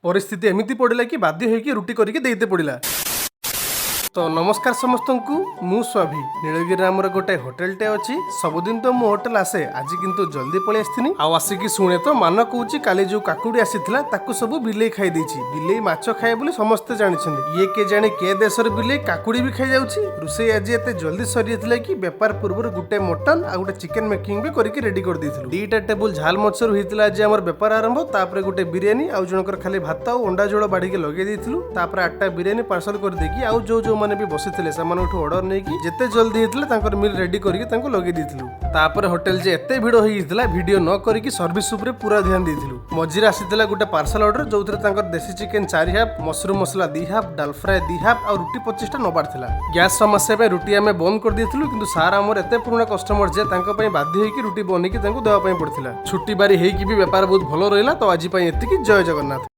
परिस्थिति एमती पड़ा कि बाध्य होकर रुटी करके देते पड़ा। तो नमस्कार समस्त को मु स्वाभी नीलगिरी आमर गोटे होटेलटे अच्छी सबुदिन तो मु होटेल आसे आज किंतु जल्दी पलि आसनी आसिकी शुणे तो मान कौची काली जो काकुड़ी आसीथिला ताकू सब बिलेई खाई देछि। बिलेई माछ खाए बोली समस्ते जानिछन्ति ये के जाने के देशर बिलेई काकुड़ी भी खाई जाउछि। रुसई आज एते जल्दी सरी जाथिला कि व्यापार पूर्व गुटे मटन आ गुटे चिकन मेकिंग भी करके रेडी कर देथिलु। दीटा टेबुल झाल मछर होइतिला आज हमर व्यापार आरंभ। तापर गुटे बिरयानी आ जनकर खाली भात आ अंडा झोल बाड़ी के लगे देथिलु। तापर 8टा बिरयानी पार्सल कर देकी आ जो माने भी बसिथिले सेमानठु ऑर्डर नेकी जेते जल्दी हेतिले तांकर मिल रेडी करके तांको लगे देथिलु। तापर होटल जे एते भिड़ होइतिला वीडियो न करके सर्विस ऊपर पूरा ध्यान देथिलु। मझिरे आसीतिला गुटे पार्सल ऑर्डर जोथरे तांकर देसी चिकन 4 हाफ, मशरूम मसला 2 हाफ, डाल फ्राई 2 हाफ आ रुटी 25टा नबार थिला। गैस समस्या पे रुटी आमे बंद कर देथिलु किंतु सार हमर एते पुराना कस्टमर जे तांको पई बाध्य होई कि रुटी बनेकी तांको देवा पई पड़थिला। छुट्टी बारी हेई कि भी व्यापार बहुत भलो रहिला। तो आज पई एतिकी जय जगन्नाथ।